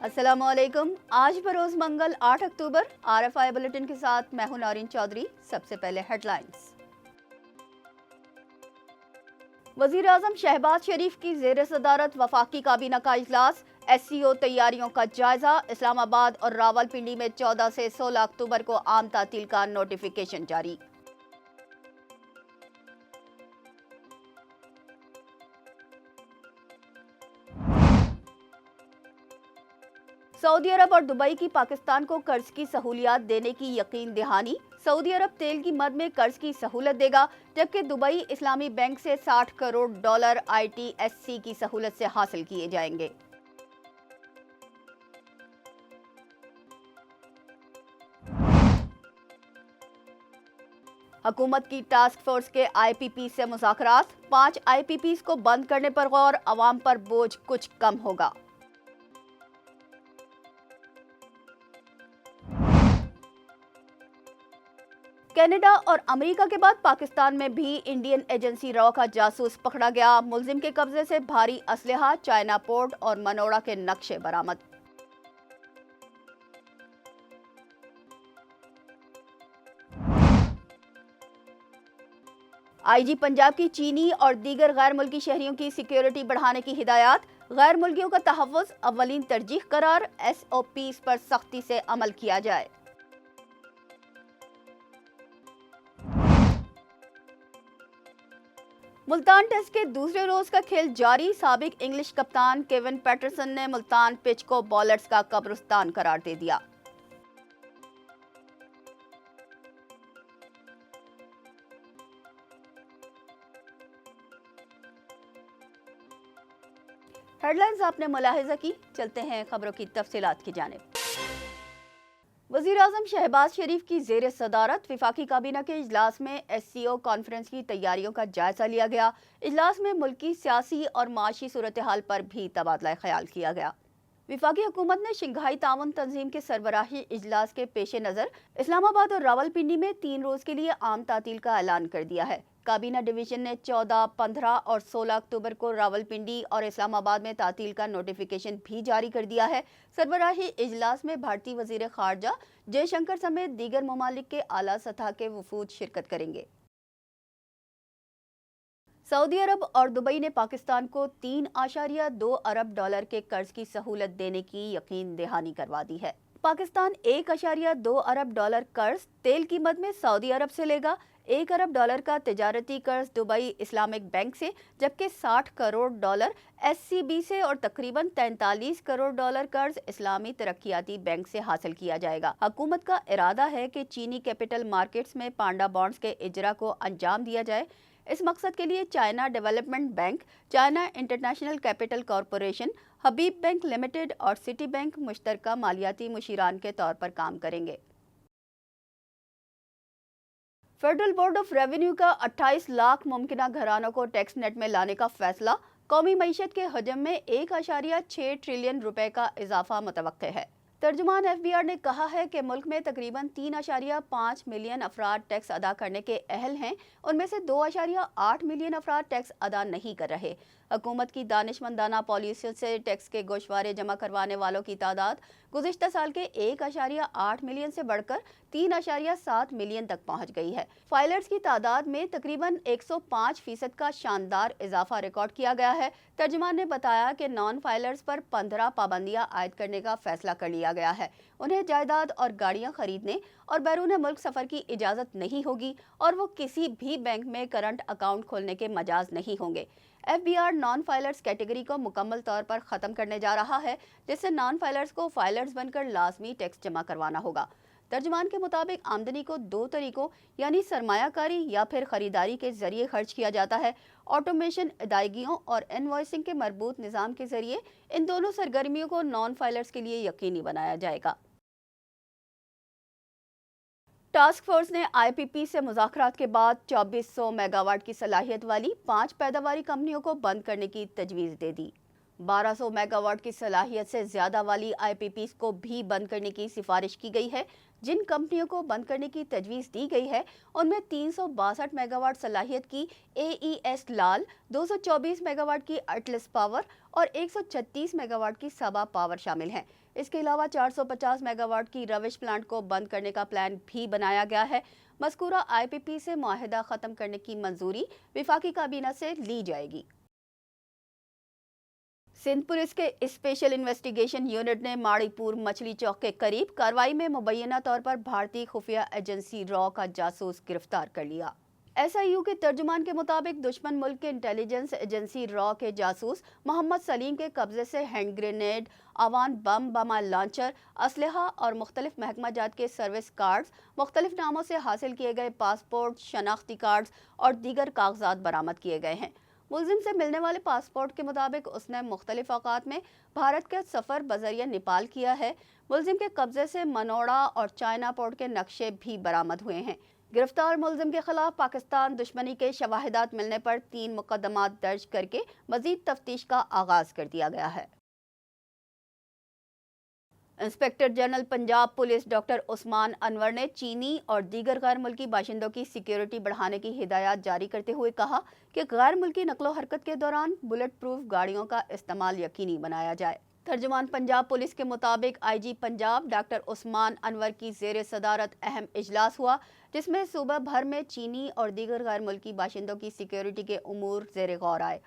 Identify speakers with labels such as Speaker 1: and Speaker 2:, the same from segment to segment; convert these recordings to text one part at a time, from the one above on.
Speaker 1: अस्सलाम वालेकुम। आज बरोज मंगल 8 अक्टूबर RFI बुलेटिन के साथ मैं हूं नौरीन चौधरी। सबसे पहले हेडलाइंस। वजीर आजम शहबाज शरीफ की जेर सदारत वफाकी काबीना का इजलास, SCO तैयारियों का जायजा। इस्लामाबाद और रावलपिंडी में 14 से 16 अक्टूबर को आम तातील का नोटिफिकेशन जारी। सऊदी अरब और दुबई की पाकिस्तान को कर्ज की सहूलियात देने की यकीन दहानी। सऊदी अरब तेल की मद में कर्ज की सहूलत देगा, जबकि दुबई इस्लामी बैंक से $60 करोड़ ITSC की सहूलत से हासिल किए जाएंगे। हुकूमत की टास्क फोर्स के IPP से मुज़ाकरात। 5 IPPs को बंद करने पर गौर, अवाम पर बोझ कुछ कम होगा। कनाडा और अमेरिका के बाद पाकिस्तान में भी इंडियन एजेंसी रॉ का जासूस पकड़ा गया। मुलजिम के कब्जे से भारी असलहा, चाइना पोर्ट और मनोड़ा के नक्शे बरामद। IG पंजाब की चीनी और दीगर गैर मुल्की शहरियों की सिक्योरिटी बढ़ाने की हिदायत। गैर मुल्कियों का तहफ़्फ़ुज़ अव्वलीन तरजीह करार। SOPs पर सख्ती से अमल किया जाए। मुल्तान टेस्ट के दूसरे रोज का खेल जारी। साबिक इंग्लिश कप्तान केविन पैटरसन ने मुल्तान पिच को बॉलर्स का कब्रिस्तान करार दे दिया। हेडलाइंस आपने मुलाहिजा की, चलते हैं खबरों की तफसीलात की जानिब। वज़ीर आज़म शहबाज शरीफ की ज़ेर सदारत वफाकी काबीना के इजलास में SCO कॉन्फ्रेंस की तैयारियों का जायजा लिया गया। इजलास में मुल्की सियासी और माशी सूरत हाल पर भी तबादला ख्याल किया गया। वफाकी हुकूमत ने शंघाई ताउन तंजीम के सरबराही इजलास के पेश नज़र इस्लामाबाद और रावलपिंडी में 3 रोज़ के लिए आम तातील का ऐलान कर दिया है। काबीना डिवीजन ने 14, 15 और 16 अक्टूबर को रावलपिंडी और इस्लामाबाद में तातील का नोटिफिकेशन भी जारी कर दिया है। सरबराही इजलास में भारतीय वजीर खारजा जयशंकर समेत दीगर ममालिक के आला सतह के वफूद शिरकत करेंगे। सऊदी अरब और दुबई ने पाकिस्तान को $3.2 अरब के कर्ज की सहूलत देने की यकीन दहानी करवा दी है। पाकिस्तान $1.2 अरब कर्ज तेल की मद में सऊदी अरब से लेगा। $1 अरब का तिजारती कर्ज दुबई इस्लामिक बैंक से, जबकि $60 करोड़ SCB से और तकरीबन $43 करोड़ कर्ज इस्लामी तरक्याती बैंक से हासिल किया जाएगा। हुकूमत का इरादा है कि चीनी कैपिटल मार्केट्स में पांडा बॉन्ड्स के इजरा को अंजाम दिया जाए। इस मकसद के लिए China development bank, China international capital corporation, Habib bank limited और सिटी बैंक मुश्तरका मालियाती मुशीरान के तौर पर काम करेंगे। फेडरल बोर्ड ऑफ रेवेन्यू का 28 लाख मुमकिना घरानों को टैक्स नेट में लाने का फैसला। कौमी मईशत के हजम में 1.6 ट्रिलियन रुपए का इजाफा मुतवक्के है। तर्जुमान FBR ने कहा है कि मुल्क में तकरीबन 3.5 मिलियन अफराद टैक्स अदा करने के अहल हैं। उनमें से 2.8 मिलियन अफराद टैक्स अदा नहीं कर रहे। हुकूमत की दानिशमंदाना पॉलिसी से टैक्स के गोशवारे जमा करवाने वालों की तादाद गुज़िश्ता साल के 1.8 मिलियन से बढ़कर 3.7 मिलियन तक पहुंच गई है। फाइलर्स की तादाद में तकरीबन 105% का शानदार इजाफा रिकॉर्ड किया गया है। तर्जुमान ने बताया कि नॉन फाइलर्स पर 15 पाबंदियां आयद करने का फैसला कर लिया गया है। उन्हें जायदाद और गाड़ियां खरीदने और बैरून मुल्क सफर की इजाजत नहीं होगी और वो किसी भी बैंक में करंट अकाउंट खोलने के मजाज नहीं होंगे। FBR नॉन फाइलर्स कैटेगरी को मुकम्मल तौर पर ख़त्म करने जा रहा है, जिससे नॉन फाइलर्स को फाइलर्स बनकर लाजमी टैक्स जमा करवाना होगा। तर्जुमान के मुताबिक आमदनी को 2 तरीकों यानी सरमायाकारी या फिर खरीदारी के जरिए खर्च किया जाता है। ऑटोमेशन, अदायगियों और इनवॉइसिंग के मरबूत निज़ाम के जरिए इन दोनों सरगर्मियों को नॉन फाइलर्स के लिए यकीनी बनाया जाएगा। टास्क फोर्स ने IPP से मुज़ाकरात के बाद 2400 मेगावाट की सलाहियत वाली 5 पैदावारी कंपनियों को बंद करने की तजवीज़ दे दी। 1200 मेगावाट की सलाहियत से ज़्यादा वाली IPPs को भी बंद करने की सिफारिश की गई है। जिन कंपनियों को बंद करने की तजवीज़ दी गई है उनमें 362 मेगावाट सलाहियत की AES लाल, 224 मेगावाट की अटलस पावर और 136 मेगावाट की सबा पावर शामिल हैं। اس کے علاوہ 450 میگاواٹ کی روش پلانٹ کو بند کرنے کا پلان بھی بنایا گیا ہے۔ مذکورہ آئی پی پی سے معاہدہ ختم کرنے کی منظوری وفاقی کابینہ سے لی جائے گی۔ سندھ پولیس کے اسپیشل انویسٹیگیشن یونٹ نے ماڑی پور مچھلی چوک کے قریب کارروائی میں مبینہ طور پر بھارتی خفیہ ایجنسی را کا جاسوس گرفتار کر لیا۔ ایس آئی یو کے ترجمان کے مطابق دشمن ملک کے انٹیلیجنس ایجنسی را کے جاسوس محمد سلیم کے قبضے سے ہینڈ گرینیڈ، آوان بم، بم لانچر، اسلحہ اور مختلف محکمہ جات کے سروس کارڈز، مختلف ناموں سے حاصل کیے گئے پاسپورٹ، شناختی کارڈز اور دیگر کاغذات برآمد کیے گئے ہیں۔ ملزم سے ملنے والے پاسپورٹ کے مطابق اس نے مختلف اوقات میں بھارت کا سفر بذریعہ نیپال کیا ہے۔ ملزم کے قبضے سے منوڑا اور چائنا پورٹ کے نقشے بھی برآمد ہوئے ہیں۔ گرفتار ملزم کے خلاف پاکستان دشمنی کے شواہدات ملنے پر 3 مقدمات درج کر کے مزید تفتیش کا آغاز کر دیا گیا ہے۔ Inspector general Punjab police doctor Usman Anwar نے چینی اور دیگر غیر ملکی باشندوں کی سیکیورٹی بڑھانے کی ہدایات جاری کرتے ہوئے کہا کہ غیر ملکی نقل و حرکت کے دوران بلٹ پروف گاڑیوں کا استعمال یقینی بنایا جائے۔ ترجمان پنجاب پولیس کے مطابق آئی جی پنجاب ڈاکٹر عثمان انور کی زیر صدارت اہم اجلاس ہوا، جس میں صوبہ بھر میں چینی اور دیگر غیر ملکی باشندوں کی سیکیورٹی کے امور زیر غور آئے۔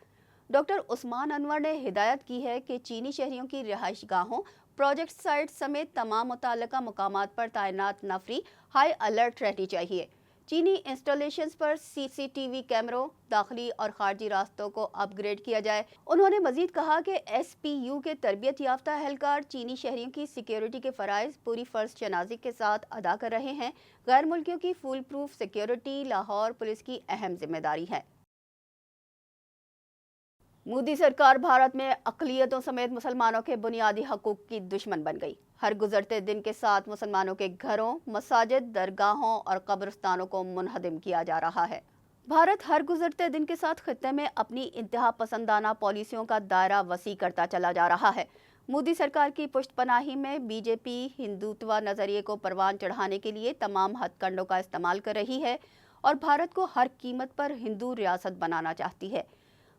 Speaker 1: ڈاکٹر عثمان انور نے ہدایت کی ہے کہ چینی شہریوں کی رہائش گاہوں، پروجیکٹ سائٹ سمیت تمام متعلقہ مقامات پر تعینات نفری ہائی الرٹ رہنی چاہیے۔ چینی انسٹالیشنز پر سی سی ٹی وی کیمروں، داخلی اور خارجی راستوں کو اپ گریڈ کیا جائے۔ انہوں نے مزید کہا کہ ایس پی یو کے تربیت یافتہ اہلکار چینی شہریوں کی سیکیورٹی کے فرائض پوری فرض شناسی کے ساتھ ادا کر رہے ہیں۔ غیر ملکیوں کی fool proof security Lahore police کی اہم ذمہ داری ہے۔ مودی سرکار بھارت میں اقلیتوں سمیت مسلمانوں کے بنیادی حقوق کی دشمن بن گئی۔ ہر گزرتے دن کے ساتھ مسلمانوں کے گھروں، مساجد، درگاہوں اور قبرستانوں کو منہدم کیا جا رہا ہے۔ بھارت ہر گزرتے دن کے ساتھ خطے میں اپنی انتہا پسندانہ پالیسیوں کا دائرہ وسیع کرتا چلا جا رہا ہے۔ مودی سرکار کی پشت پناہی میں بی جے پی ہندوتوا نظریے کو پروان چڑھانے کے لیے تمام ہتھ کنڈوں کا استعمال کر رہی ہے اور بھارت کو ہر قیمت پر ہندو ریاست بنانا چاہتی ہے۔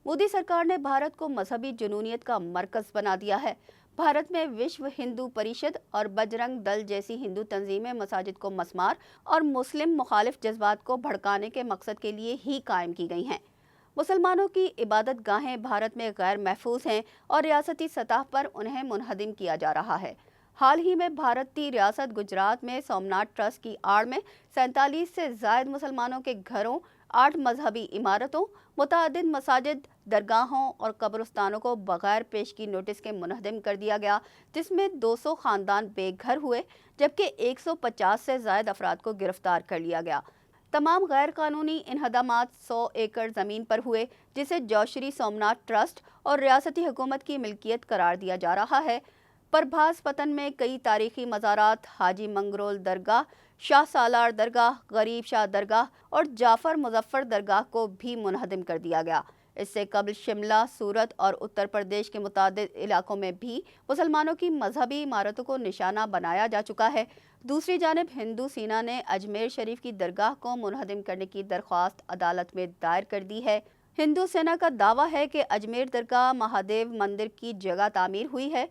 Speaker 1: مودی سرکار نے بھارت کو مذہبی جنونیت کا مرکز بنا دیا ہے۔ بھارت میں وشو ہندو پریشد اور بجرنگ دل جیسی ہندو تنظیمیں مساجد کو مسمار اور مسلم مخالف جذبات کو بھڑکانے کے مقصد کے لیے ہی قائم کی گئی ہیں۔ مسلمانوں کی عبادت گاہیں بھارت میں غیر محفوظ ہیں اور ریاستی سطح پر انہیں منہدم کیا جا رہا ہے۔ حال ہی میں بھارتی ریاست گجرات میں سومناتھ ٹرسٹ کی آڑ میں 47 سے زائد مسلمانوں کے گھروں، 8 مذہبی عمارتوں، متعدد مساجد، درگاہوں اور قبرستانوں کو بغیر پیشگی نوٹس کے منہدم کر دیا گیا، جس میں 200 خاندان بے گھر ہوئے جبکہ 150 سے زائد افراد کو گرفتار کر لیا گیا۔ تمام غیر قانونی انہدامات 100 ایکڑ زمین پر ہوئے، جسے جوشری سومناتھ ٹرسٹ اور ریاستی حکومت کی ملکیت قرار دیا جا رہا ہے۔ پربھاس پتن میں کئی تاریخی مزارات، حاجی منگرول درگاہ، شاہ سالار درگاہ، غریب شاہ درگاہ اور جعفر مظفر درگاہ کو بھی منہدم کر دیا گیا۔ اس سے قبل شملہ، سورت اور اتر پردیش کے متعدد علاقوں میں بھی مسلمانوں کی مذہبی عمارتوں کو نشانہ بنایا جا چکا ہے۔ دوسری جانب ہندو سینا نے اجمیر شریف کی درگاہ کو منہدم کرنے کی درخواست عدالت میں دائر کر دی ہے۔ ہندو سینا کا دعویٰ ہے کہ اجمیر درگاہ مہادیو مندر کی جگہ تعمیر ہوئی ہے۔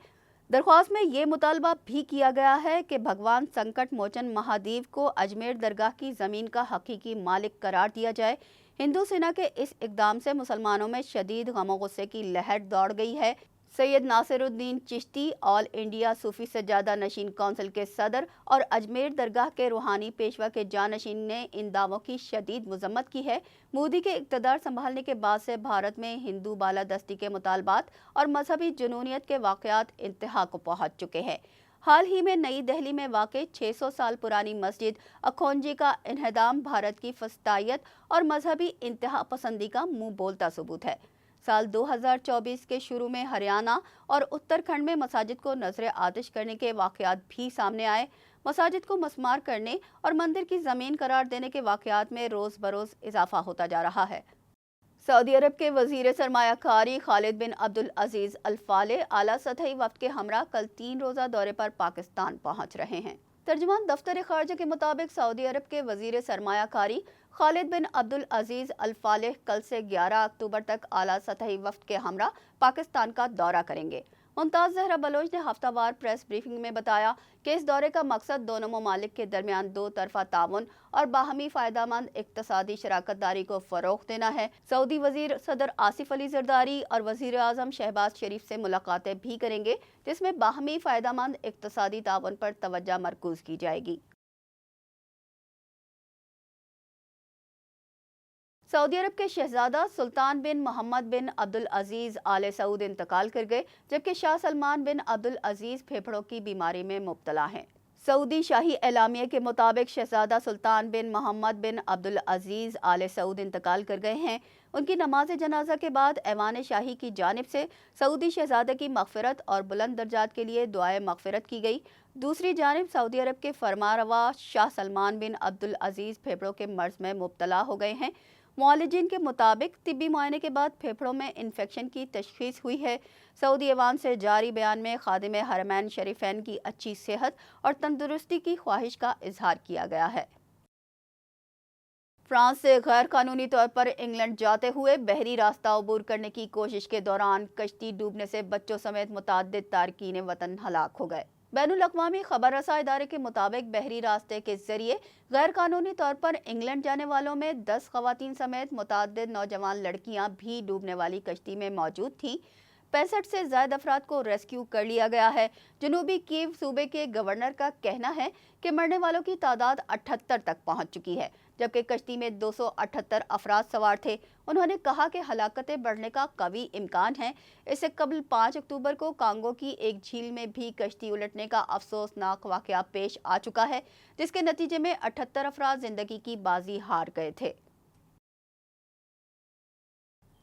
Speaker 1: درخواست میں یہ مطالبہ بھی کیا گیا ہے کہ بھگوان سنکٹ موچن مہادیو کو اجمیر درگاہ کی زمین کا حقیقی مالک قرار دیا جائے۔ ہندو سینا کے اس اقدام سے مسلمانوں میں شدید غم و غصے کی لہر دوڑ گئی ہے۔ سید ناصر الدین چشتی، آل انڈیا صوفی سجادہ نشین کونسل کے صدر اور اجمیر درگاہ کے روحانی پیشوا کے جانشین نے ان دعووں کی شدید مذمت کی ہے۔ مودی کے اقتدار سنبھالنے کے بعد سے بھارت میں ہندو بالادستی کے مطالبات اور مذہبی جنونیت کے واقعات انتہا کو پہنچ چکے ہیں۔ حال ہی میں نئی دہلی میں واقع 600 سال پرانی مسجد اکھونجی کا انہدام بھارت کی فسطائیت اور مذہبی انتہا پسندی کا منہ بولتا ثبوت ہے۔ سال 2024 کے شروع میں ہریانہ اور اتراکھنڈ میں مساجد کو نذر آتش کرنے کے واقعات بھی سامنے آئے۔ مساجد کو مسمار کرنے اور مندر کی زمین قرار دینے کے واقعات میں روز بروز اضافہ ہوتا جا رہا ہے۔ سعودی عرب کے وزیر سرمایہ کاری خالد بن عبدالعزیز الفالح اعلیٰ سطحی وفد کے ہمراہ کل 3 روزہ دورے پر پاکستان پہنچ رہے ہیں۔ ترجمان دفتر خارجہ کے مطابق سعودی عرب کے وزیر سرمایہ کاری خالد بن عبدالعزیز الفالح کل سے 11 اکتوبر تک اعلیٰ سطحی وفد کے ہمراہ پاکستان کا دورہ کریں گے۔ मुमताज़ ज़हरा बलोच ने हफ्ता वार प्रेस ब्रीफिंग में बताया कि इस दौरे का मकसद दोनों ममालिक के दरमियान दो तरफा ताउन और बाहमी फ़ायदामंद इक़्तिसादी शराकत दारी को फ़रोग़ देना है। सऊदी वज़ीर सदर आसिफ अली ज़रदारी और वज़ीर आज़म शहबाज शरीफ से मुलाकातें भी करेंगे, जिसमें बाहमी फ़ायदामंद इक़्तिसादी ताउन पर तवज्जो मरकूज़ की जाएगी। सऊदी अरब के शहजादा सुल्तान बिन मोहम्मद बिन अब्दुल अजीज़ आले सऊद इंतकाल कर गए, जबकि शाह सलमान बिन अब्दुल अजीज़ फेफड़ों की बीमारी में मुब्तला हैं। सऊदी शाही एलामिया के मुताबिक शहजादा सुल्तान बिन मोहम्मद बिन अब्दुल अजीज़ आले सऊद इंतकाल कर गए हैं। उनकी नमाज जनाजा के बाद ऐवान शाही की जानिब से सऊदी शहजादे की मग़फ़िरत और बुलंद दर्जात के लिए दुआए मग़फ़िरत की गई। दूसरी जानिब सऊदी अरब के फरमारवा शाह सलमान बिन अब्दुल अजीज़ फेफड़ों के मर्ज़ में मुब्तला हो गए हैं। मुआलिजीन के मुताबिक तिब्बी मुआयने के बाद फेफड़ों में इन्फेक्शन की तशख़ीस हुई है। सऊदी ऐवान से जारी बयान में खादिम हरमैन शरीफैन की अच्छी सेहत और तंदुरुस्ती की ख्वाहिश का इजहार किया गया है। फ्रांस से गैर कानूनी तौर पर इंग्लैंड जाते हुए बहरी रास्ता अबूर करने की कोशिश के दौरान कश्ती डूबने से बच्चों समेत मुतअद्दिद तारकीन वतन हलाक हो गए। बैनुल अक़वामी खबर रसा इदारे के मुताबिक बहरी रास्ते के जरिए गैर कानूनी तौर पर इंग्लैंड जाने वालों में 10 ख़वातीन समेत मुतअद्दिद नौजवान लड़कियां भी डूबने वाली कश्ती में मौजूद थीं। 65 से ज़ायद अफराद को रेस्क्यू कर लिया गया है। जनूबी कीव सूबे के गवर्नर का कहना है कि मरने वालों की तादाद 78 तक पहुंच चुकी है, जबकि कश्ती में 278 अफराद सवार थे। उन्होंने कहा कि हलाकतें बढ़ने का कवी इम्कान है। इससे कबल 5 अक्टूबर को कांगो की एक झील में भी कश्ती उलटने का अफसोसनाक वाक़या पेश आ चुका है, जिसके नतीजे में 78 अफराद जिंदगी की बाजी हार गए थे।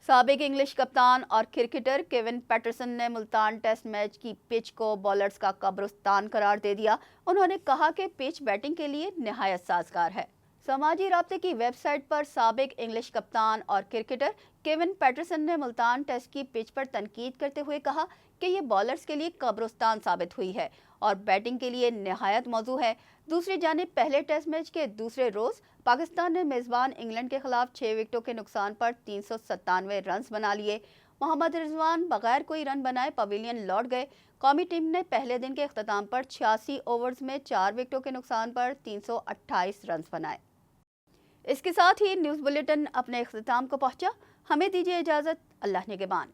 Speaker 1: साबिक इंग्लिश कप्तान और क्रिकेटर केविन पैटरसन ने मुल्तान टेस्ट मैच की पिच को बॉलर्स का कब्रिस्तान करार दे दिया। उन्होंने कहा कि पिच बैटिंग के लिए निहायत साजगार है। समाजी राब्ते की वेबसाइट पर साबिक इंग्लिश कप्तान और क्रिकेटर केविन पैटरसन ने मुल्तान टेस्ट की पिच पर तनकीद करते हुए कहा कि ये बॉलर्स के लिए कब्रिस्तान साबित हुई है और बैटिंग के लिए निहायत मौजू है। दूसरी जानिब पहले टेस्ट मैच के दूसरे रोज पाकिस्तान ने मेज़बान इंग्लैंड के खिलाफ 6 विकेटों के नुकसान पर 397 रन बना लिए। मोहम्मद रिजवान बगैर कोई रन बनाए पवेलियन लौट गए। कौमी टीम ने पहले दिन के अख्ताम पर 86 ओवर्स में 4 विकेटों के नुकसान पर 328 रन बनाए। इसके साथ ही न्यूज़ बुलेटिन अपने अख्ताम को पहुंचा। हमें दीजिए इजाज़त। अल्लाह निगहबान।